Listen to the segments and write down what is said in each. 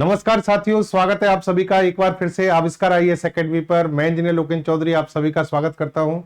नमस्कार साथियों, स्वागत है आप सभी का एक बार फिर से आविष्कार आईएएस एकेडमी पर। मैं इंजीनियर लोकेन चौधरी आप सभी का स्वागत करता हूं।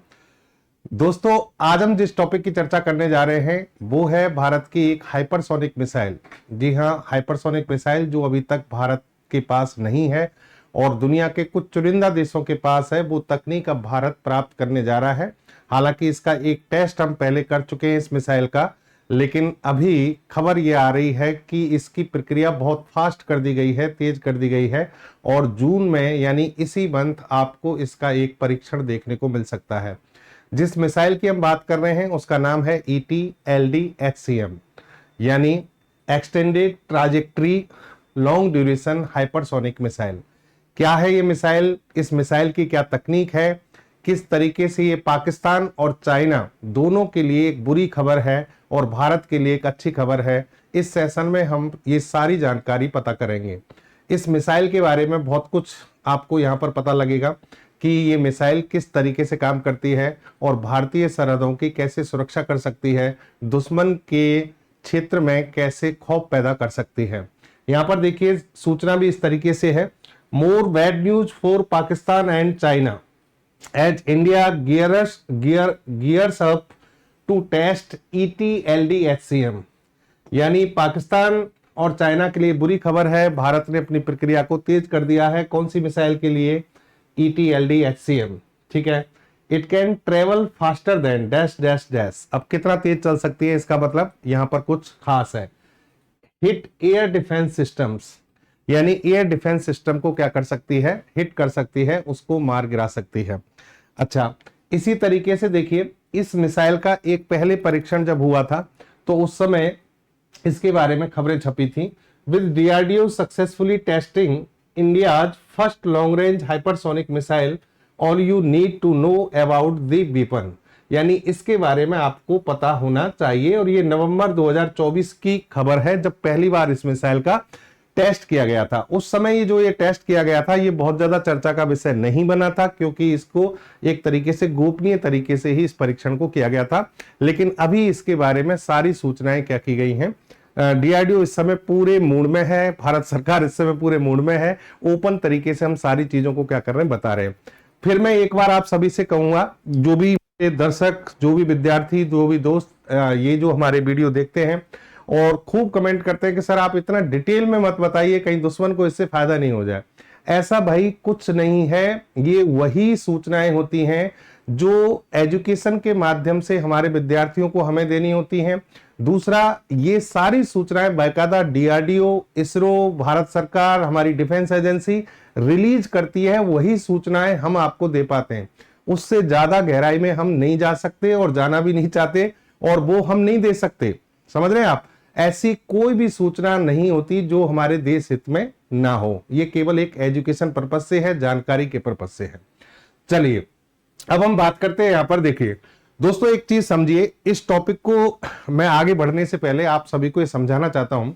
दोस्तों, आज हम जिस टॉपिक की चर्चा करने जा रहे हैं वो है भारत की एक हाइपरसोनिक मिसाइल। जी हां, हाइपरसोनिक मिसाइल जो अभी तक भारत के पास नहीं है और दुनिया के कुछ चुनिंदा देशों के पास है। वो तकनीक अब भारत प्राप्त करने जा रहा है। हालांकि इसका एक टेस्ट हम पहले कर चुके हैं इस मिसाइल का, लेकिन अभी खबर ये आ रही है कि इसकी प्रक्रिया बहुत फास्ट कर दी गई है, तेज कर दी गई है और जून में यानी इसी मंथ आपको इसका एक परीक्षण देखने को मिल सकता है। जिस मिसाइल की हम बात कर रहे हैं उसका नाम है ETLD-HCM यानी extended trajectory long duration hypersonic missile. क्या है ये मिसाइल, इस मिसाइल की क्या तकनीक है, किस तरीके से ये पाकिस्तान और चाइना दोनों के लिए एक बुरी खबर है और भारत के लिए एक अच्छी खबर है, इस सेशन में हम ये सारी जानकारी पता करेंगे। इस मिसाइल के बारे में बहुत कुछ आपको यहाँ पर पता लगेगा कि ये मिसाइल किस तरीके से काम करती है और भारतीय सरहदों की कैसे सुरक्षा कर सकती है, दुश्मन के क्षेत्र में कैसे खौफ पैदा कर सकती है। यहाँ पर देखिए सूचना भी इस तरीके से है, मोर bad news for Pakistan and China as India gears up to test ETLD-HCM। यानी पाकिस्तान और चाइना के लिए बुरी खबर है, भारत ने अपनी प्रक्रिया को तेज कर दिया है। कौन सी मिसाइल के लिए? ETLD-HCM। ठीक है, it can travel faster than dash dash dash. अब कितना तेज चल सकती है इसका मतलब यहाँ पर कुछ खास है। हिट एयर डिफेंस सिस्टम्स, यानी एयर डिफेंस सिस्टम को क्या कर सकती है? हिट कर सकती है, उसको मार गिरा सकती है। अच्छा, इसी तरीके से देखिए इस मिसाइल का एक पहले परीक्षण जब हुआ था तो उस समय इसके बारे में खबरें छपी थी। With DRDO successfully testing India's first long range hypersonic missile, all you need to know about the weapon. यानी इसके बारे में आपको पता होना चाहिए और ये नवंबर 2024 की खबर है जब पहली बार इस मिसाइल का टेस्ट किया गया था। उस समय ये टेस्ट किया गया था ये बहुत ज्यादा चर्चा का विषय नहीं बना था, क्योंकि इसको एक तरीके से गोपनीय तरीके से ही इस परीक्षण को किया गया था। लेकिन अभी इसके बारे में सारी सूचनाएं क्या की गई हैं। DRDO इस समय पूरे मूड में है, भारत सरकार इस समय पूरे मूड में है, ओपन तरीके से हम सारी चीजों को क्या कर रहे हैं बता रहे हैं। फिर मैं एक बार आप सभी से कहूंगा, जो भी दर्शक, जो भी विद्यार्थी, जो भी दोस्त ये जो हमारे वीडियो देखते हैं और खूब कमेंट करते हैं कि सर आप इतना डिटेल में मत बताइए, कहीं दुश्मन को इससे फायदा नहीं हो जाए। ऐसा भाई कुछ नहीं है, ये वही सूचनाएं होती हैं जो एजुकेशन के माध्यम से हमारे विद्यार्थियों को हमें देनी होती हैं। दूसरा, ये सारी सूचनाएं बाकायदा DRDO, इसरो, भारत सरकार, हमारी डिफेंस एजेंसी रिलीज करती है, वही सूचनाएं हम आपको दे पाते हैं। उससे ज्यादा गहराई में हम नहीं जा सकते और जाना भी नहीं चाहते और वो हम नहीं दे सकते। समझ रहे हैं आप? ऐसी कोई भी सूचना नहीं होती जो हमारे देश हित में ना हो। ये केवल एक एजुकेशन पर्पज से है, जानकारी के पर्पज से है। चलिए अब हम बात करते हैं। यहां पर देखिए दोस्तों, एक चीज समझिए, इस टॉपिक को मैं आगे बढ़ने से पहले आप सभी को ये समझाना चाहता हूं।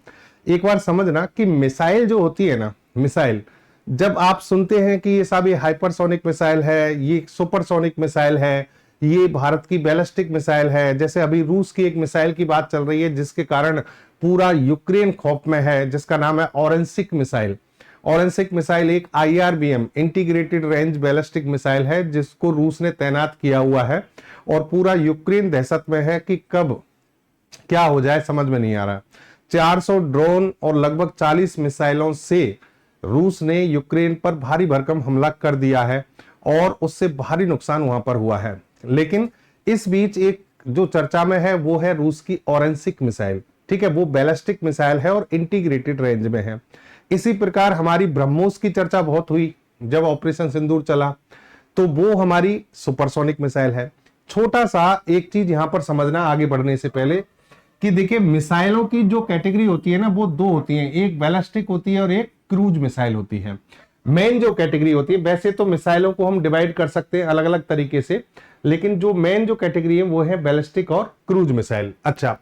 एक बार समझना कि मिसाइल जो होती है ना, मिसाइल जब आप सुनते हैं कि ये सब ये हाइपरसोनिक मिसाइल है, ये सुपरसोनिक मिसाइल है, ये भारत की बैलिस्टिक मिसाइल है, जैसे अभी रूस की एक मिसाइल की बात चल रही है जिसके कारण पूरा यूक्रेन खौफ में है, जिसका नाम है ऑरेंसिक मिसाइल। ऑरेंसिक मिसाइल एक IRBM integrated range ballistic missile है जिसको रूस ने तैनात किया हुआ है और पूरा यूक्रेन दहशत में है कि कब क्या हो जाए समझ में नहीं आ रहा। 400 ड्रोन और लगभग 40 मिसाइलों से रूस ने यूक्रेन पर भारी भरकम हमला कर दिया है और उससे भारी नुकसान वहां पर हुआ है। लेकिन इस बीच एक जो चर्चा में है वो है रूस की ऑरेंसिक मिसाइल। ठीक है, वो बैलिस्टिक मिसाइल है और इंटीग्रेटेड रेंज में है। इसी प्रकार हमारी ब्रह्मोस की चर्चा बहुत हुई जब ऑपरेशन सिंदूर चला, तो वो हमारी सुपरसोनिक मिसाइल है। छोटा सा एक चीज यहां पर समझना आगे बढ़ने से पहले कि देखिए मिसाइलों की जो कैटेगरी होती है ना वो दो होती है, एक बैलिस्टिक होती है और एक क्रूज मिसाइल होती है। मेन जो कैटेगरी होती है, वैसे तो मिसाइलों को हम डिवाइड कर सकते हैं अलग अलग तरीके से, लेकिन जो मेन जो कैटेगरी है वो है बैलिस्टिक और क्रूज मिसाइल। अच्छा,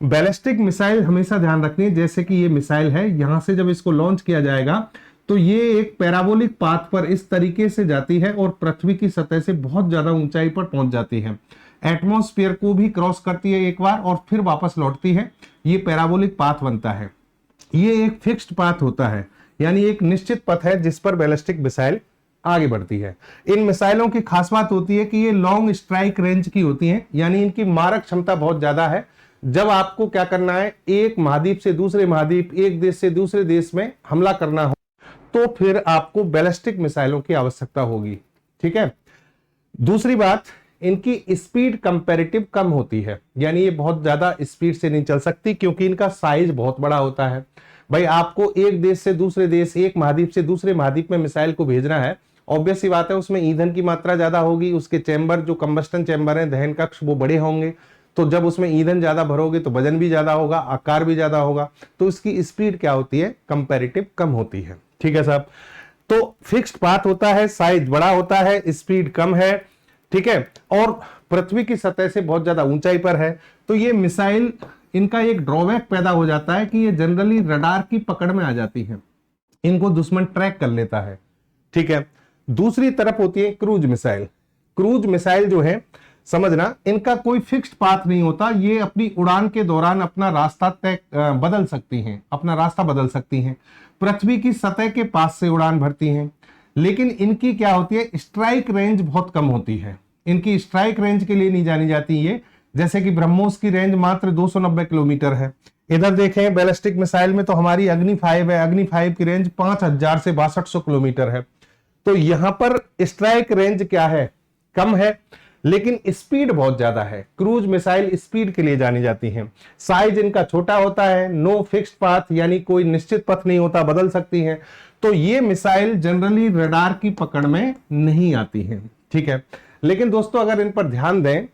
बैलिस्टिक मिसाइल हमेशा ध्यान रखनी है, जैसे कि ये मिसाइल है, यहां से जब इसको लॉन्च किया जाएगा तो ये एक पैराबोलिक पाथ पर इस तरीके से जाती है और पृथ्वी की सतह से बहुत ज्यादा ऊंचाई पर पहुंच जाती है, एटमॉस्फेयर को भी क्रॉस करती है एक बार और फिर वापस लौटती है। ये पैराबोलिक पाथ बनता है। ये एक फिक्स्ड पाथ होता है, यानी एक निश्चित पथ है जिस पर बैलिस्टिक मिसाइल आगे बढ़ती है। इन मिसाइलों की खास बात होती है कि ये लॉन्ग स्ट्राइक रेंज की होती हैं, यानी इनकी मारक क्षमता बहुत ज्यादा है। जब आपको क्या करना है, एक महाद्वीप से दूसरे महाद्वीप, एक देश से दूसरे देश में हमला करना हो, तो फिर आपको बैलिस्टिक मिसाइलों की आवश्यकता होगी। ठीक है। दूसरी बात, इनकी स्पीड कंपैरेटिव कम होती है, यानी ये बहुत ज्यादा स्पीड से नहीं चल सकती क्योंकि इनका साइज बहुत बड़ा होता है। भाई आपको एक देश से दूसरे देश, एक महाद्वीप से दूसरे महाद्वीप में मिसाइल को भेजना है, ऑब्वियस सी बात है उसमें ईंधन की मात्रा ज्यादा होगी, उसके चैम्बर जो कंबस्टन चैम्बर है, दहन कक्ष, वो बड़े होंगे। तो जब उसमें ईंधन ज्यादा भरोगे तो वजन भी ज्यादा होगा, आकार भी ज्यादा होगा, तो इसकी स्पीड क्या होती है, कंपैरेटिव कम होती है। ठीक है साहब। तो फिक्स्ड पाथ होता है, साइज बड़ा होता है, स्पीड कम है। ठीक है। और पृथ्वी की सतह से बहुत ज्यादा ऊंचाई पर है। तो ये मिसाइल, इनका एक ड्रॉबैक पैदा हो जाता है कि ये जनरली रडार की पकड़ में आ जाती है, इनको दुश्मन ट्रैक कर लेता है। ठीक है। दूसरी तरफ होती है क्रूज मिसाइल। क्रूज मिसाइल जो है, समझना, इनका कोई फिक्स्ड पाथ नहीं होता, ये अपनी उड़ान के दौरान अपना रास्ता बदल सकती हैं, अपना रास्ता बदल सकती हैं, पृथ्वी की सतह के पास से उड़ान भरती हैं। लेकिन इनकी क्या होती है, स्ट्राइक रेंज बहुत कम होती है। इनकी स्ट्राइक रेंज के लिए नहीं जानी जाती ये, जैसे कि ब्रह्मोस की रेंज मात्र 290 किलोमीटर है। इधर देखें बैलिस्टिक मिसाइल में तो हमारी अग्नि 5 है, अग्नि 5 की रेंज 5000 से 6200 किलोमीटर है। तो यहां पर स्ट्राइक रेंज क्या है, कम है, लेकिन स्पीड बहुत ज्यादा है। क्रूज मिसाइल स्पीड के लिए जानी जाती हैं। साइज इनका छोटा होता है, नो फिक्स्ड पाथ, यानी कोई निश्चित पथ नहीं होता, बदल सकती हैं। तो ये मिसाइल जनरली रडार की पकड़ में नहीं आती हैं। ठीक है। लेकिन दोस्तों अगर इन पर ध्यान दें,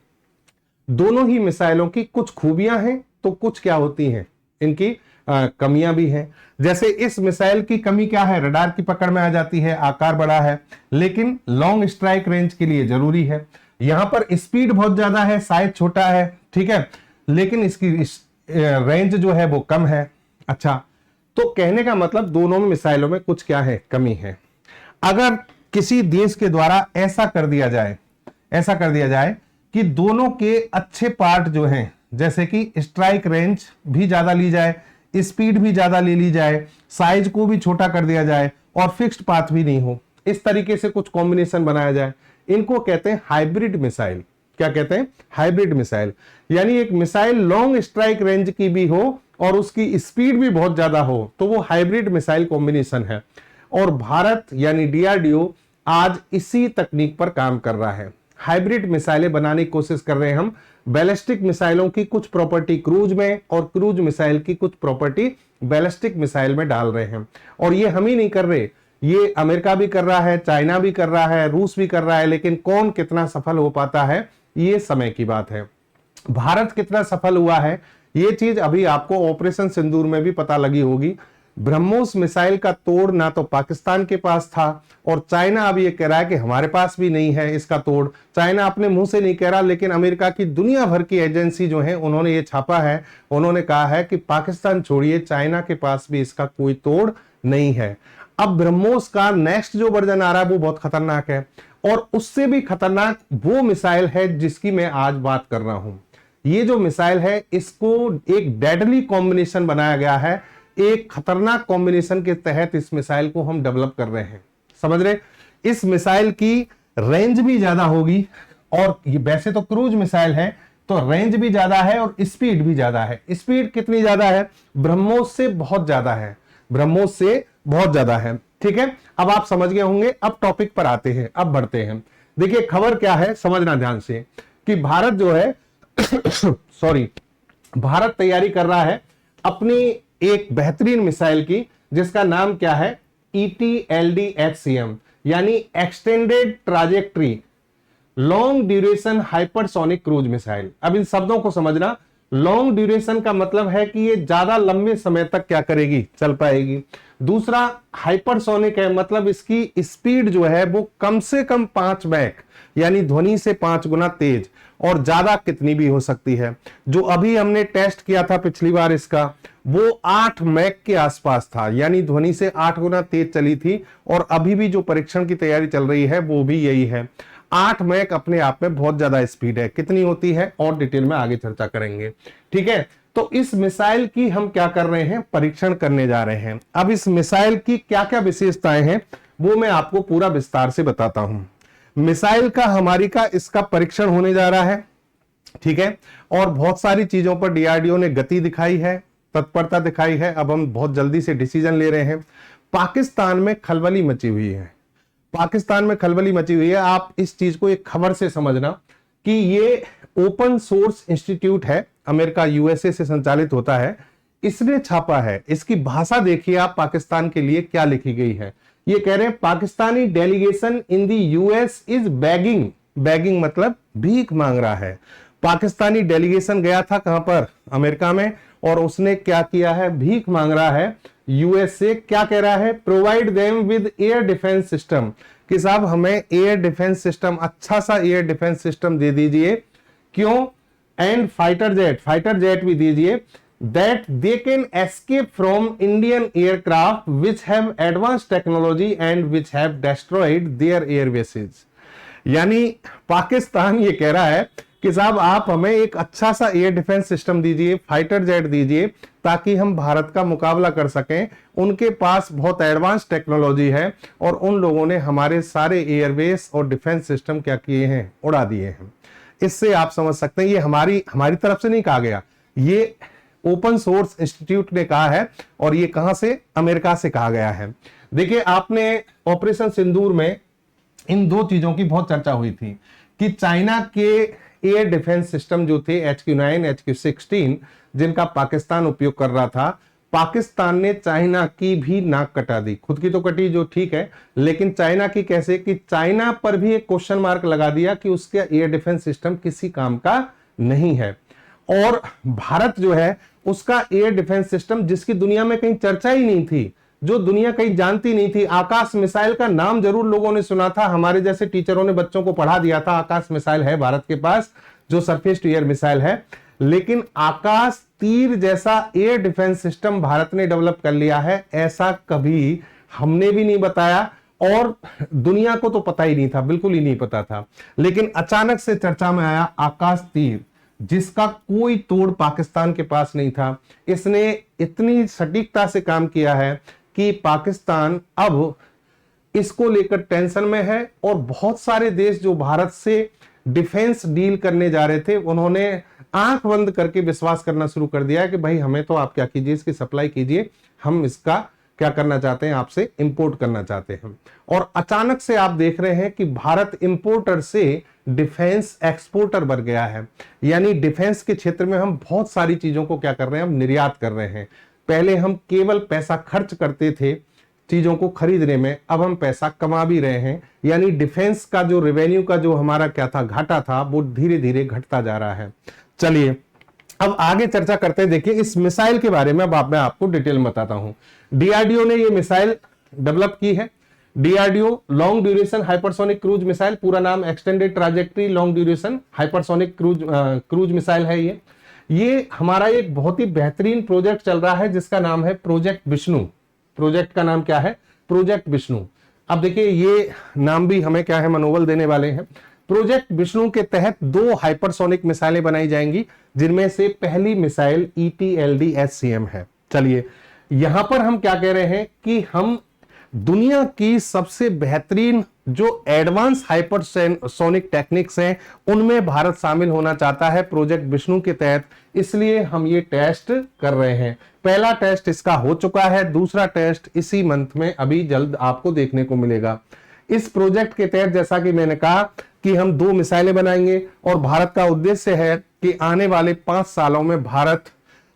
दोनों ही मिसाइलों की कुछ खूबियां हैं तो कुछ क्या होती हैं, इनकी कमियां भी हैं। जैसे इस मिसाइल की कमी क्या है, रडार की पकड़ में आ जाती है, आकार बड़ा है, लेकिन लॉन्ग स्ट्राइक रेंज के लिए जरूरी है। यहां पर स्पीड बहुत ज्यादा है, साइज छोटा है। ठीक है। लेकिन इसकी रेंज जो है वो कम है। अच्छा, तो कहने का मतलब दोनों मिसाइलों में कुछ क्या है, कमी है। अगर किसी देश के द्वारा ऐसा कर दिया जाए कि दोनों के अच्छे पार्ट जो हैं, जैसे कि स्ट्राइक रेंज भी ज्यादा ली जाए, स्पीड भी ज्यादा ले ली जाए, साइज को भी छोटा कर दिया जाए और फिक्स्ड पाथ भी नहीं हो, इस तरीके से कुछ कॉम्बिनेशन बनाया जाए, इनको कहते हैं हाइब्रिड मिसाइल। क्या कहते हैं, हाइब्रिड मिसाइल। यानी एक मिसाइल लॉन्ग स्ट्राइक रेंज की भी हो और उसकी स्पीड भी बहुत ज्यादा हो, तो वो हाइब्रिड मिसाइल कॉम्बिनेशन है। और भारत यानी DRDO आज इसी तकनीक पर काम कर रहा है। हाइब्रिड मिसाइलें बनाने की कोशिश कर रहे हैं हम। बैलिस्टिक मिसाइलों की कुछ प्रॉपर्टी क्रूज में और क्रूज मिसाइल की कुछ प्रॉपर्टी बैलिस्टिक मिसाइल में डाल रहे हैं। और ये हम ही नहीं कर रहे, ये अमेरिका भी कर रहा है, चाइना भी कर रहा है, रूस भी कर रहा है। लेकिन कौन कितना सफल हो पाता है, ये समय की बात है। भारत कितना सफल हुआ है, ये चीज अभी आपको ऑपरेशन सिंदूर में भी पता लगी होगी। ब्रह्मोस मिसाइल का तोड़ ना तो पाकिस्तान के पास था, और चाइना अब ये कह रहा है कि हमारे पास भी नहीं है इसका तोड़। चाइना अपने मुंह से नहीं कह रहा, लेकिन अमेरिका की दुनिया भर की एजेंसी जो है, उन्होंने ये छापा है। उन्होंने कहा है कि पाकिस्तान छोड़िए, चाइना के पास भी इसका कोई तोड़ नहीं है। अब ब्रह्मोस का नेक्स्ट जो वर्जन आ रहा है वो बहुत खतरनाक है, और उससे भी खतरनाक वो मिसाइल है जिसकी मैं आज बात कर रहा हूं। ये जो मिसाइल है, इसको एक डेडली कॉम्बिनेशन बनाया गया है। एक खतरनाक कॉम्बिनेशन के तहत इस मिसाइल को हम डेवलप कर रहे हैं, समझ रहे। इस मिसाइल की रेंज भी ज्यादा होगी, और ये वैसे तो क्रूज मिसाइल है तो रेंज भी ज्यादा है और स्पीड भी ज्यादा है। स्पीड कितनी ज्यादा है, ब्रह्मोस से बहुत ज्यादा है, ब्रह्मोस से बहुत ज्यादा है। ठीक है। अब आप समझ गए होंगे। अब टॉपिक पर आते हैं, अब बढ़ते हैं। देखिए खबर क्या है, समझना ध्यान से, कि भारत जो है सॉरी, भारत तैयारी कर रहा है अपनी एक बेहतरीन मिसाइल की, जिसका नाम क्या है, ETLD-HCM, यानी extended trajectory long duration hypersonic cruise missile. अब इन शब्दों को समझना। लॉन्ग ड्यूरेशन का मतलब है कि ये ज्यादा लंबे समय तक क्या करेगी, चल पाएगी। दूसरा हाइपरसोनिक है, मतलब इसकी स्पीड जो है वो कम से कम 5 मैक, यानी ध्वनि से 5 गुना तेज, और ज्यादा कितनी भी हो सकती है। जो अभी हमने टेस्ट किया था पिछली बार इसका, वो 8 मैक के आसपास था, यानी ध्वनि से 8 गुना तेज चली थी। और अभी भी जो परीक्षण की तैयारी चल रही है वो भी यही है। 8 मैक अपने आप में बहुत ज्यादा स्पीड है। कितनी होती है और डिटेल में आगे चर्चा करेंगे। ठीक है। तो इस मिसाइल की हम क्या कर रहे हैं, परीक्षण करने जा रहे हैं। अब इस मिसाइल की क्या क्या विशेषताएं हैं वो मैं आपको पूरा विस्तार से बताता हूं। मिसाइल का हमारी का इसका परीक्षण होने जा रहा है, ठीक है, और बहुत सारी चीजों पर डीआरडीओ ने गति दिखाई है, तत्परता दिखाई है। अब हम बहुत जल्दी से डिसीजन ले रहे हैं। पाकिस्तान में खलबली मची हुई है, पाकिस्तान में खलबली मची हुई है। आप इस चीज को एक खबर से समझना कि ये ओपन सोर्स इंस्टीट्यूट है, अमेरिका यूएसए से संचालित होता है, इसने छापा है। इसकी भाषा देखिए आप, पाकिस्तान के लिए क्या लिखी गई है। ये कह रहे हैं Pakistani delegation in the US is bagging, bagging मतलब भीख मांग रहा है। पाकिस्तानी डेलीगेशन गया था कहां पर, अमेरिका में, और उसने क्या किया है, भीख मांग रहा है यूएसए। क्या कह रहा है, provide them with air defence system, कि साहब हमें एयर डिफेंस सिस्टम, अच्छा सा एयर डिफेंस सिस्टम दे दीजिए। क्यों, एंड फाइटर जेट भी दीजिए, that they can escape from Indian aircraft which have advance technology and which have destroyed their air bases. यानी पाकिस्तान ये कह रहा है कि साहब आप हमें एक अच्छा सा एयर डिफेंस सिस्टम दीजिए, फाइटर जेट दीजिए, ताकि हम भारत का मुकाबला कर सकें। उनके पास बहुत एडवांस टेक्नोलॉजी है और उन लोगों ने हमारे सारे एयरबेस और डिफेंस सिस्टम क्या किए हैं, उड़ा दिए हैं। इससे आप समझ सकते हैं ये हमारी तरफ से नहीं कहा गया, ये ओपन सोर्स इंस्टीट्यूट ने कहा है। और ये कहां से, अमेरिका से कहा गया है। देखिए आपने ऑपरेशन सिंदूर में इन दो चीजों की बहुत चर्चा हुई थी कि चाइना के एयर डिफेंस सिस्टम जो थे HQ-9, HQ-16, जिनका पाकिस्तान उपयोग कर रहा था, पाकिस्तान ने चाइना की भी नाक कटा दी। खुद की तो कटी जो ठीक है, लेकिन चाइना की कैसे, कि चाइना पर भी एक क्वेश्चन मार्क लगा दिया कि उसका एयर डिफेंस सिस्टम किसी काम का नहीं है। और भारत जो है उसका एयर डिफेंस सिस्टम, जिसकी दुनिया में कहीं चर्चा ही नहीं थी, जो दुनिया कहीं जानती नहीं थी। आकाश मिसाइल का नाम जरूर लोगों ने सुना था, हमारे जैसे टीचरों ने बच्चों को पढ़ा दिया था, आकाश मिसाइल है भारत के पास, जो सरफेस टू एयर मिसाइल है। लेकिन आकाश तीर जैसा एयर डिफेंस सिस्टम भारत ने डेवलप कर लिया है, ऐसा कभी हमने भी नहीं बताया और दुनिया को तो पता ही नहीं था, बिल्कुल ही नहीं पता था। लेकिन अचानक से चर्चा में आया आकाश तीर, जिसका कोई तोड़ पाकिस्तान के पास नहीं था। इसने इतनी सटीकता से काम किया है कि पाकिस्तान अब इसको लेकर टेंशन में है। और बहुत सारे देश जो भारत से डिफेंस डील करने जा रहे थे, उन्होंने आंख बंद करके विश्वास करना शुरू कर दिया कि भाई हमें तो आप क्या कीजिए, इसकी सप्लाई कीजिए, हम इसका क्या करना चाहते हैं, आपसे इंपोर्ट करना चाहते हैं। और अचानक से आप देख रहे हैं कि भारत इंपोर्टर से डिफेंस एक्सपोर्टर बन गया है। यानी डिफेंस के क्षेत्र में हम बहुत सारी चीजों को क्या कर रहे हैं, हम निर्यात कर रहे हैं। पहले हम केवल पैसा खर्च करते थे चीजों को खरीदने में, अब हम पैसा कमा भी रहे हैं। यानी डिफेंस का जो रेवेन्यू का जो हमारा क्या था, घाटा था, वो धीरे धीरे घटता जा रहा है। चलिए अब आगे चर्चा करते हैं। देखिए इस मिसाइल के बारे में अब मैं आपको डिटेल में बताता हूं। डीआरडीओ ने ये मिसाइल डेवलप की है। DRDO long duration hypersonic cruise missile, पूरा नाम extended trajectory long duration hypersonic cruise missile है। ये हमारा एक बहुत ही बेहतरीन प्रोजेक्ट चल रहा है जिसका नाम है प्रोजेक्ट विष्णु। प्रोजेक्ट का नाम क्या है, प्रोजेक्ट विष्णु। अब देखिए ये नाम भी हमें क्या है, मनोबल देने वाले हैं। प्रोजेक्ट विष्णु के तहत 2 हाइपरसोनिक मिसाइलें बनाई जाएंगी, जिनमें से पहली मिसाइल ETLD-SCM है। चलिए यहां पर हम क्या कह रहे हैं कि हम दुनिया की सबसे बेहतरीन जो एडवांस हाइपरसोनिक टेक्निक्स हैं उनमें भारत शामिल होना चाहता है प्रोजेक्ट विष्णु के तहत। इसलिए हम ये टेस्ट कर रहे हैं। पहला टेस्ट इसका हो चुका है, दूसरा टेस्ट इसी मंथ में अभी जल्द आपको देखने को मिलेगा। इस प्रोजेक्ट के तहत जैसा कि मैंने कहा कि हम 2 मिसाइलें बनाएंगे और भारत का उद्देश्य है कि आने वाले 5 सालों में भारत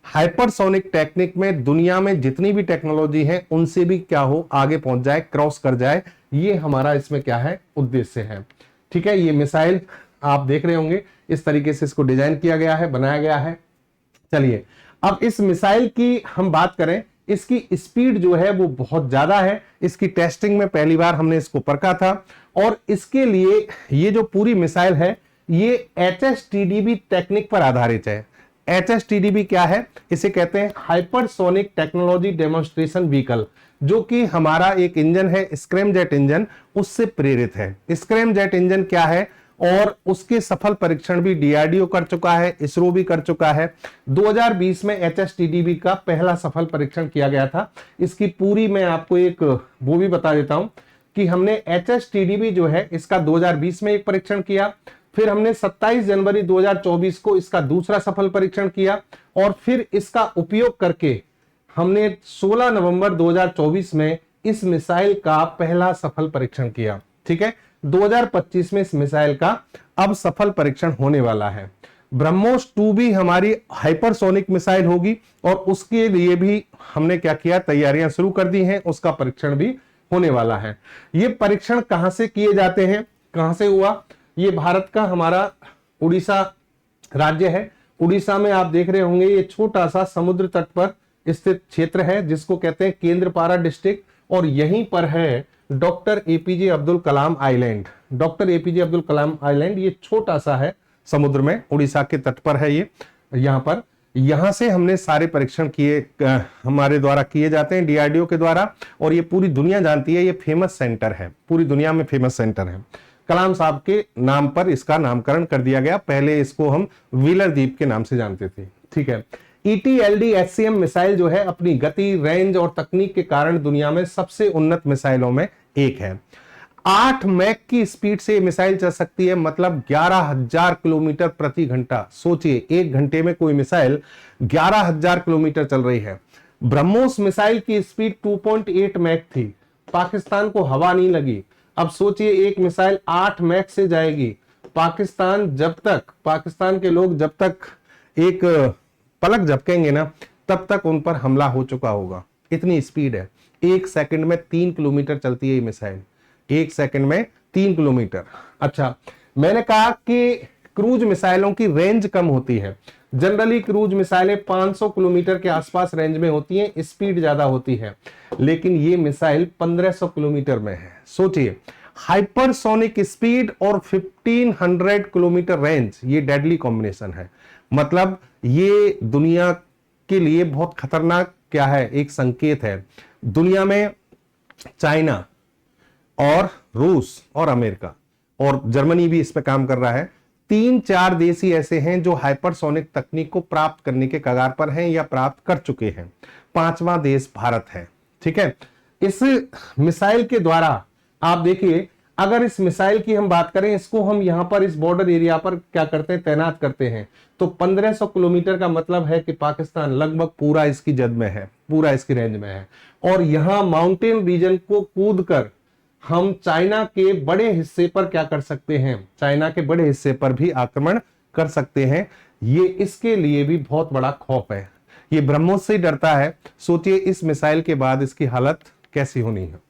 हाइपरसोनिक टेक्निक में दुनिया में जितनी भी टेक्नोलॉजी है उनसे भी क्या हो, आगे पहुंच जाए, क्रॉस कर जाए। ये हमारा इसमें क्या है, उद्देश्य है। ठीक है, ये मिसाइल आप देख रहे होंगे इस तरीके से इसको डिजाइन किया गया है, बनाया गया है। चलिए अब इस मिसाइल की हम बात करें, इसकी स्पीड जो है वो बहुत ज्यादा है। इसकी टेस्टिंग में पहली बार हमने इसको परखा था और इसके लिए ये जो पूरी मिसाइल है ये HSTDB टेक्निक पर आधारित है। HSTDB क्या है, इसे कहते हैं हाइपरसोनिक टेक्नोलॉजी डेमोन्स्ट्रेशन व्हीकल, जो कि हमारा एक इंजन है स्क्रैमजेट इंजन, उससे प्रेरित है। स्क्रैमजेट इंजन क्या है, और उसके सफल परीक्षण भी डीआरडीओ कर चुका है, इसरो भी कर चुका है। 2020 में एचएसटीडीबी का पहला सफल परीक्षण किया गया था। इसकी पूरी मैं आपको एक वो भी बता देता हूं कि हमने एचएसटीडीबी जो है इसका 2020 में एक परीक्षण किया, फिर हमने 27 जनवरी 2024 को इसका दूसरा सफल परीक्षण किया और फिर इसका उपयोग करके हमने 16 नवंबर 2024 में इस मिसाइल का पहला सफल परीक्षण किया। ठीक है, 2025 में इस मिसाइल का अब सफल परीक्षण होने वाला है। ब्रह्मोस 2 भी हमारी हाइपरसोनिक मिसाइल होगी और उसके लिए भी हमने क्या किया, तैयारियां शुरू कर दी हैं, उसका परीक्षण भी होने वाला है। ये परीक्षण कहां से किए जाते हैं, कहां से हुआ? ये भारत का हमारा उड़ीसा राज्य है। उड़ीसा में आप देख रहे होंगे ये छोटा सा समुद्र तट पर स्थित क्षेत्र है जिसको कहते हैं केंद्रपाड़ा डिस्ट्रिक्ट, और यहीं पर है doctor APJ Abdul Kalam island. Doctor APJ Abdul Kalam island ये छोटा सा है समुद्र में, उड़ीसा के तट पर है ये। यहां पर, यहां से हमने सारे परीक्षण किए, हमारे द्वारा किए जाते हैं डीआरडीओ के द्वारा, और ये पूरी दुनिया जानती है, ये फेमस सेंटर है, पूरी दुनिया में फेमस सेंटर है। कलाम साहब के नाम पर इसका नामकरण कर दिया गया, पहले इसको हम व्हीलर द्वीप के नाम से जानते थे। ठीक है, ईटीएलडी एचसीएम मिसाइल जो है अपनी गति, रेंज और तकनीक के कारण दुनिया में सबसे उन्नत मिसाइलों में एक है। 8 मैक की स्पीड से मिसाइल चल सकती है, मतलब 11,000 किलोमीटर प्रति घंटा। सोचिए, एक घंटे में कोई मिसाइल 11,000 किलोमीटर चल रही है। ब्रह्मोस मिसाइल की स्पीड 2.8 मैक थी, पाकिस्तान को हवा नहीं लगी। अब सोचिए, एक मिसाइल 8 मैक से जाएगी, पाकिस्तान के लोग जब तक एक पलक झपकेंगे ना, तब तक उन पर हमला हो चुका होगा। इतनी स्पीड है, 1 सेकंड में 3 किलोमीटर चलती है ये मिसाइल, 1 सेकंड में 3 किलोमीटर। अच्छा, मैंने कहा कि क्रूज मिसाइलों की रेंज कम होती है। जनरली क्रूज मिसाइलें 500 किलोमीटर के आसपास रेंज में होती हैं, स्पीड ज्यादा होती है, लेकिन ये मिसाइल 1500 किलोमीटर में है। सोचिए, हाइपरसोनिक स्पीड और 1500 किलोमीटर रेंज, ये डेडली कॉम्बिनेशन है। मतलब ये दुनिया के लिए बहुत खतरनाक क्या है, एक संकेत है। दुनिया में चाइना और रूस और अमेरिका और जर्मनी भी इस पे काम कर रहा है। 3-4 देश ही ऐसे हैं जो हाइपरसोनिक तकनीक को प्राप्त करने के कगार पर हैं या प्राप्त कर चुके हैं। 5वां देश भारत है। ठीक है, इस मिसाइल के द्वारा आप देखिए, अगर इस मिसाइल की हम बात करें, इसको हम यहां पर इस बॉर्डर एरिया पर क्या करते हैं, तैनात करते हैं, तो 1500 किलोमीटर का मतलब है कि पाकिस्तान लगभग पूरा इसकी जद में है, पूरा इसकी रेंज में है। और यहां माउंटेन रीजन को कूदकर हम चाइना के बड़े हिस्से पर क्या कर सकते हैं, चाइना के बड़े हिस्से पर भी आक्रमण कर सकते हैं। ये इसके लिए भी बहुत बड़ा खौफ है। ये ब्रह्मोस से डरता है। सोचिए, इस मिसाइल के बाद इसकी हालत कैसी होनी है।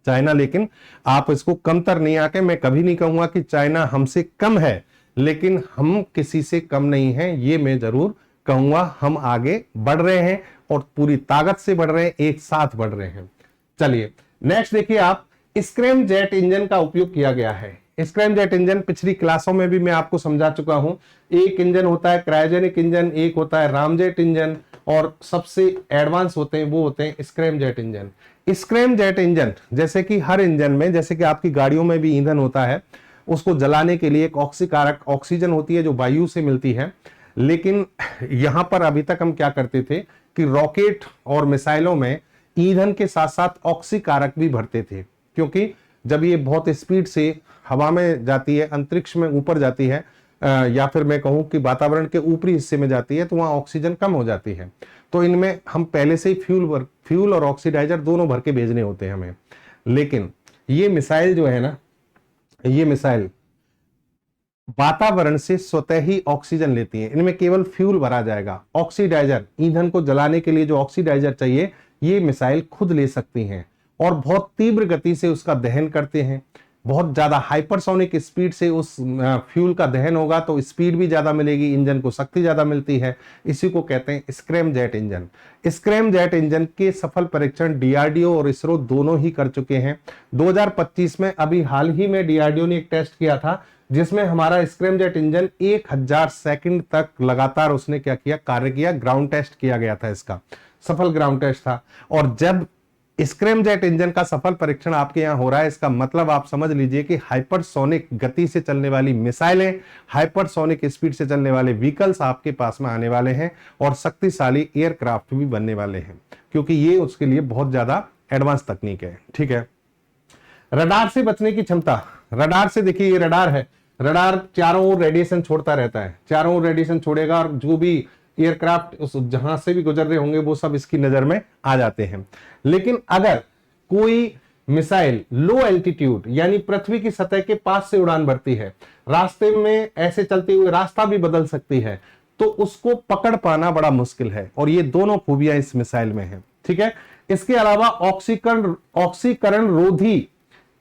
चाइना, लेकिन आप इसको कमतर नहीं आके, मैं कभी नहीं कहूंगा कि चाइना हमसे कम है, लेकिन हम किसी से कम नहीं हैं, ये मैं जरूर कहूंगा। हम आगे बढ़ रहे हैं और पूरी ताकत से बढ़ रहे हैं, एक साथ बढ़ रहे हैं। चलिए नेक्स्ट देखिए आप, स्क्रैम जेट इंजन का उपयोग किया गया है। स्क्रैम जेट इंजन पिछली क्लासों में भी मैं आपको समझा चुका हूं। एक इंजन होता है क्रायोजेनिक इंजन, एक होता है रामजेट इंजन, और सबसे एडवांस होते हैं वो होते हैं scrum jet engine. Scrum jet engine, जैसे कि हर इंजन में, जैसे कि आपकी गाड़ियों में भी ईंधन होता है, उसको जलाने के लिए एक ऑक्सीकारक ऑक्सीजन होती है जो वायु से मिलती है। लेकिन यहां पर अभी तक हम क्या करते थे कि रॉकेट और मिसाइलों में ईंधन के साथ साथ ऑक्सीकारक भी भरते थे, क्योंकि जब ये बहुत स्पीड से हवा में जाती है, अंतरिक्ष में ऊपर जाती है, या फिर मैं कहूं कि वातावरण के ऊपरी हिस्से में जाती है, तो वहां ऑक्सीजन कम हो जाती है। तो इनमें हम पहले से ही फ्यूल और ऑक्सीडाइजर दोनों भर के भेजने होते हैं हमें। लेकिन ये मिसाइल जो है ना, ये मिसाइल वातावरण से स्वतः ही ऑक्सीजन लेती है। इनमें केवल फ्यूल भरा जाएगा, ऑक्सीडाइजर, ईंधन को जलाने के लिए जो ऑक्सीडाइजर चाहिए, ये मिसाइल खुद ले सकती हैं और बहुत तीव्र गति से उसका दहन करते हैं। बहुत ज्यादा हाइपरसोनिक स्पीड से उस फ्यूल का दहन होगा तो स्पीड भी ज्यादा मिलेगी, इंजन को शक्ति ज्यादा मिलती है। इसी को कहते हैं scrum jet engine. Scrum jet engine के सफल परीक्षण डीआरडीओ और इसरो दोनों ही कर चुके हैं। 2025 में अभी हाल ही में डीआरडीओ ने एक टेस्ट किया था, जिसमें हमारा स्क्रैम जेट इंजन 1000 सेकंड तक लगातार उसने क्या किया, कार्य किया। ग्राउंड टेस्ट किया गया था, इसका सफल ग्राउंड टेस्ट था। और जब स्क्रैमजेट इंजन का सफल परीक्षण आपके यहां हो रहा है। इसका मतलब आप समझ लीजिए कि हाइपरसोनिक गति से चलने वाली मिसाइलें, हाइपरसोनिक स्पीड से चलने वाले व्हीकल्स आपके पास में आने वाले हैं और शक्तिशाली एयरक्राफ्ट भी बनने वाले हैं, क्योंकि ये उसके लिए बहुत ज्यादा एडवांस तकनीक है। ठीक है, रडार से बचने की क्षमता। रडार से देखिए, ये रडार है, रडार चारों ओर रेडिएशन छोड़ता रहता है, चारों ओर रेडिएशन छोड़ेगा और जो भी एयरक्राफ्ट उस जहां से भी गुजर रहे होंगे वो सब इसकी नजर में आ जाते हैं। लेकिन अगर कोई मिसाइल लो एल्टीट्यूड यानी पृथ्वी की सतह के पास से उड़ान भरती है, रास्ते में ऐसे चलते हुए रास्ता भी बदल सकती है, तो उसको पकड़ पाना बड़ा मुश्किल है, और ये दोनों खूबियां इस मिसाइल में है। ठीक है, इसके अलावा ऑक्सीकरण रोधी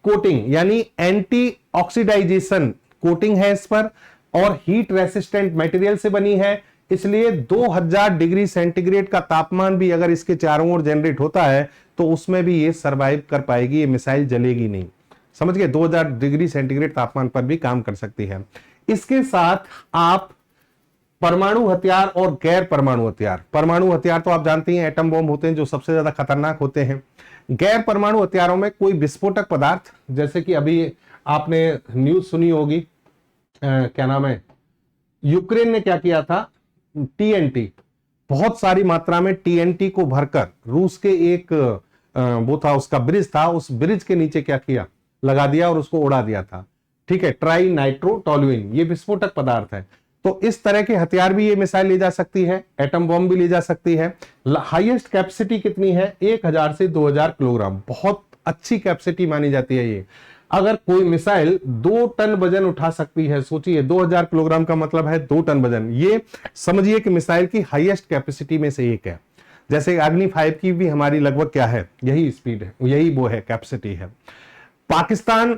कोटिंग यानी एंटी ऑक्सीडाइजेशन कोटिंग है इस पर, और हीट रेसिस्टेंट मटेरियल से बनी है, इसलिए 2000 डिग्री सेंटीग्रेड का तापमान भी अगर इसके चारों ओर जनरेट होता है तो उसमें भी ये सरवाइव कर पाएगी, ये मिसाइल जलेगी नहीं। समझ गए, 2000 डिग्री सेंटीग्रेड तापमान पर भी काम कर सकती है। इसके साथ आप परमाणु हथियार और गैर परमाणु हथियार, परमाणु हथियार तो आप जानते हैं एटम बॉम्ब होते हैं जो सबसे ज्यादा खतरनाक होते हैं। गैर परमाणु हथियारों में कोई विस्फोटक पदार्थ, जैसे कि अभी आपने न्यूज सुनी होगी, क्या नाम है, यूक्रेन ने क्या किया था, टीएनटी, बहुत सारी मात्रा में टीएनटी को भरकर रूस के एक वो था, उसका ब्रिज था, उस ब्रिज के नीचे क्या किया, लगा दिया और उसको उड़ा दिया था। ठीक है, ट्राई नाइट्रोटोलुइन ये विस्फोटक पदार्थ है। तो इस तरह के हथियार भी ये मिसाइल ले जा सकती है, एटम बॉम्ब भी ले जा सकती है। हाईएस्ट कैपेसिटी कितनी है, 1000 से 2000 किलोग्राम, बहुत अच्छी कैपेसिटी मानी जाती है ये। अगर कोई मिसाइल 2 टन वजन उठा सकती है, सोचिए 2000 किलोग्राम का मतलब है 2 टन वजन, ये समझिए कि मिसाइल की हाईएस्ट कैपेसिटी में से एक है। जैसे अग्नि 5 की भी हमारी लगभग क्या है, यही स्पीड है, यही वो है, कैपेसिटी है। पाकिस्तान,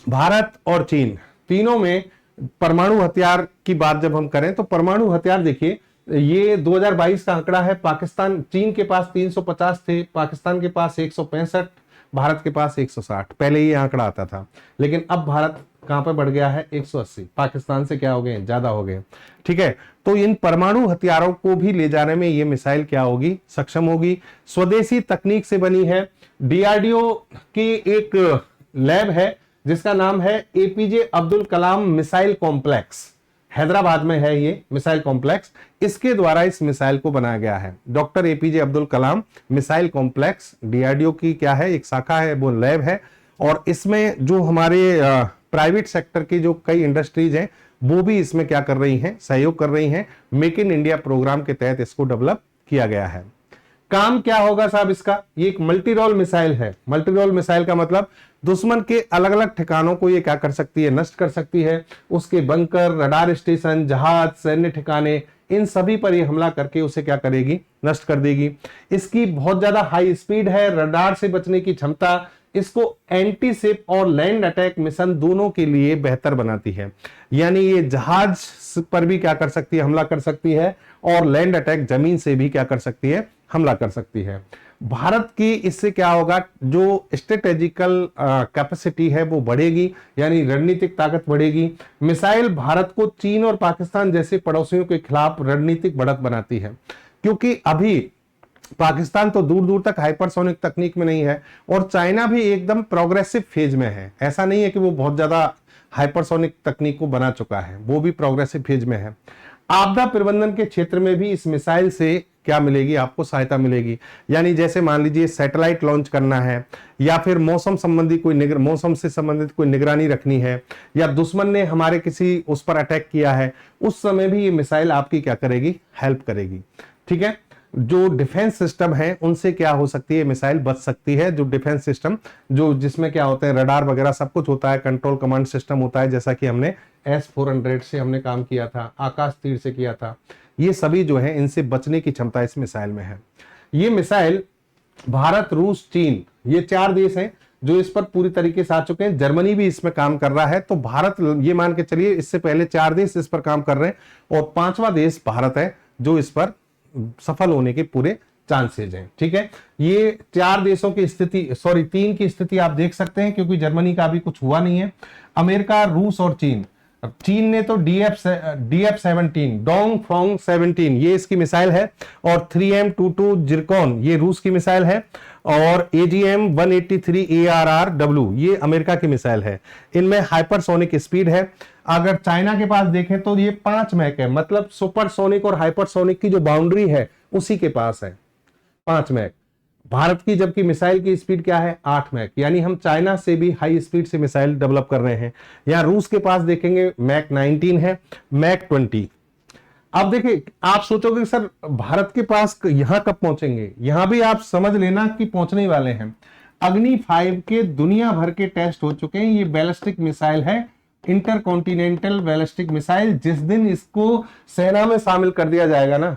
भारत और चीन तीनों में परमाणु हथियार की बात जब हम करें तो परमाणु हथियार देखिए, ये 2022 का आंकड़ा है। पाकिस्तान, चीन के पास 350 थे, पाकिस्तान के पास 165, भारत के पास 160। पहले ये आंकड़ा आता था, लेकिन अब भारत कहां पर बढ़ गया है, 180। पाकिस्तान से क्या हो गए, ज्यादा हो गए। ठीक है, तो इन परमाणु हथियारों को भी ले जाने में ये मिसाइल क्या होगी, सक्षम होगी। स्वदेशी तकनीक से बनी है। डीआरडीओ की एक लैब है जिसका नाम है APJ Abdul Kalam missile complex, Hyderabad में है ये मिसाइल कॉम्प्लेक्स, इसके द्वारा इस मिसाइल को बनाया गया है। Doctor APJ Abdul Kalam missile complex DRDO की क्या है, एक शाखा है, वो लैब है। और इसमें जो हमारे प्राइवेट सेक्टर की जो कई इंडस्ट्रीज हैं वो भी इसमें क्या कर रही हैं, सहयोग कर रही हैं। मेक इन इंडिया प्रोग्राम के तहत इसको डेवलप किया गया है। काम क्या होगा साहब इसका, ये एक मल्टी रोल मिसाइल है। मल्टी रोल मिसाइल का मतलब दुश्मन के अलग अलग ठिकानों को ये क्या कर सकती है, नष्ट कर सकती है। उसके बंकर, रडार स्टेशन, जहाज, सैन्य ठिकाने, इन सभी पर ये हमला करके उसे क्या करेगी, नष्ट कर देगी। इसकी बहुत ज्यादा हाई स्पीड है, रडार से बचने की क्षमता इसको एंटी शिप और लैंड अटैक मिशन दोनों के लिए बेहतर बनाती है। यानी ये जहाज पर भी क्या कर सकती है, हमला कर सकती है, और लैंड अटैक जमीन से भी क्या कर सकती है, हमला कर सकती है। भारत की इससे क्या होगा, जो स्ट्रेटेजिकल कैपेसिटी है वो बढ़ेगी, यानी रणनीतिक ताकत बढ़ेगी। मिसाइल भारत को चीन और पाकिस्तान जैसे पड़ोसियों के खिलाफ रणनीतिक बढ़त बनाती है, क्योंकि अभी पाकिस्तान तो दूर दूर तक हाइपरसोनिक तकनीक में नहीं है, और चाइना भी एकदम प्रोग्रेसिव फेज में है। ऐसा नहीं है कि वो बहुत ज्यादा हाइपरसोनिक तकनीक को बना चुका है, वो भी प्रोग्रेसिव फेज में है। आपदा प्रबंधन के क्षेत्र में भी इस मिसाइल से क्या मिलेगी, आपको सहायता मिलेगी। यानी जैसे मान लीजिए सैटेलाइट लॉन्च करना है, या फिर मौसम संबंधी कोई मौसम से संबंधित कोई निगरानी रखनी है, या दुश्मन ने हमारे किसी उस पर अटैक किया है, उस समय भी ये मिसाइल आपकी क्या करेगी, हेल्प करेगी। ठीक है, जो डिफेंस सिस्टम है उनसे क्या हो सकती है, मिसाइल बच सकती है। जो डिफेंस सिस्टम जो जिसमें क्या होते हैं, रडार वगैरह सब कुछ होता है, कंट्रोल कमांड सिस्टम होता है, जैसा कि हमने S-400 से हमने काम किया था, आकाश तीर से किया था, ये सभी जो है इनसे बचने की क्षमता इस मिसाइल में है। ये मिसाइल भारत, रूस, चीन, ये 4 देश हैं जो इस पर पूरी तरीके से आ चुके हैं। जर्मनी भी इसमें काम कर रहा है। तो भारत, ये मान के चलिए इससे पहले 4 देश इस पर काम कर रहे हैं, और 5वां देश भारत है जो इस पर सफल होने के पूरे चांसेज हैं। ठीक है, ये 4 देशों की स्थिति, 3 की स्थिति आप देख सकते हैं, क्योंकि जर्मनी का अभी कुछ हुआ नहीं है। अमेरिका, रूस और चीन, चीन ने तो DF-17 डोंगफोंग 17 ये इसकी मिसाइल है, और 3M22 जिरकॉन ये रूस की मिसाइल है, और AGM-183 ARRW ये अमेरिका की मिसाइल है। इनमें हाइपरसोनिक स्पीड है। अगर चाइना के पास देखें तो ये 5 मैक है, मतलब सुपरसोनिक और हाइपरसोनिक की जो बाउंड्री है उसी के पास है 5 मैक। भारत की जबकि मिसाइल की स्पीड क्या है 8 मैक, यानी हम चाइना से भी हाई स्पीड से मिसाइल डेवलप कर रहे हैं। यहां रूस के पास देखेंगे मैक 19 है, मैक 20। अब देखिए, आप सोचोगे सर भारत के पास यहां कब पहुंचेंगे, यहां भी आप समझ लेना कि पहुंचने वाले हैं। अग्नि 5 के दुनिया भर के टेस्ट हो चुके हैं। ये बैलिस्टिक मिसाइल है, इंटरकॉन्टिनेंटल बैलिस्टिक मिसाइल। जिस दिन इसको सेना में शामिल कर दिया जाएगा ना,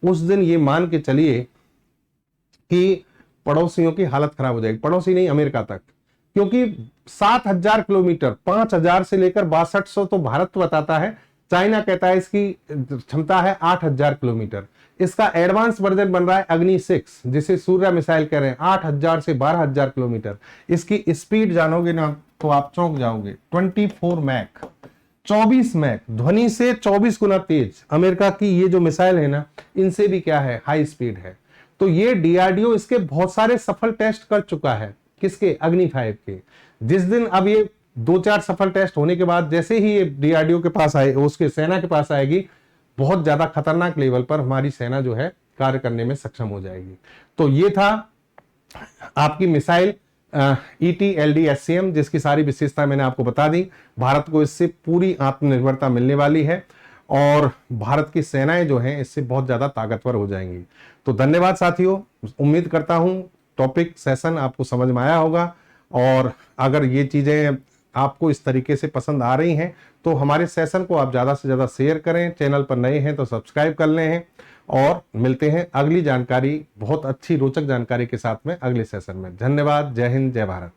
उस दिन ये मान के चलिए कि पड़ोसियों की हालत खराब हो जाएगी, पड़ोसी नहीं अमेरिका तक, क्योंकि 7000 किलोमीटर, 5000 से लेकर 6200 तो भारत बताता है, चाइना कहता है इसकी क्षमता है 8000 किलोमीटर। इसका एडवांस वर्जन बन रहा है अग्नि 6, जिसे सूर्य मिसाइल कह रहे हैं, 8000 से 12000 किलोमीटर। इसकी स्पीड जानोगे ना तो आप चौंक जाओगे, 24 मैक, 24 मैक, ध्वनि से 24 गुना तेज। अमेरिका की ये जो मिसाइल है ना, इनसे भी क्या है, हाई स्पीड है। तो ये DRDO इसके बहुत सारे सफल टेस्ट कर चुका है, किसके, अग्नि 5 के। जिस दिन अब ये 2-4 सफल टेस्ट होने के बाद जैसे ही ये DRDO के पास आए, उसके सेना के पास आएगी, बहुत ज्यादा खतरनाक लेवल पर हमारी सेना जो है कार्य करने में सक्षम हो जाएगी। तो ये था आपकी मिसाइल ET-LD-SCM, जिसकी सारी विशेषता मैंने आपको बता दी। भारत को इससे पूरी आत्मनिर्भरता मिलने वाली है, और भारत की सेनाएं जो हैं इससे बहुत ज्यादा ताकतवर हो जाएंगी। तो धन्यवाद साथियों, उम्मीद करता हूं टॉपिक सेशन आपको समझ में आया होगा, और अगर ये चीजें आपको इस तरीके से पसंद आ रही हैं तो हमारे सेशन को आप ज्यादा से ज्यादा शेयर करें। चैनल पर नए हैं तो सब्सक्राइब कर लें, और मिलते हैं अगली जानकारी, बहुत अच्छी रोचक जानकारी के साथ में अगले सेशन में। धन्यवाद। जय हिंद, जय भारत।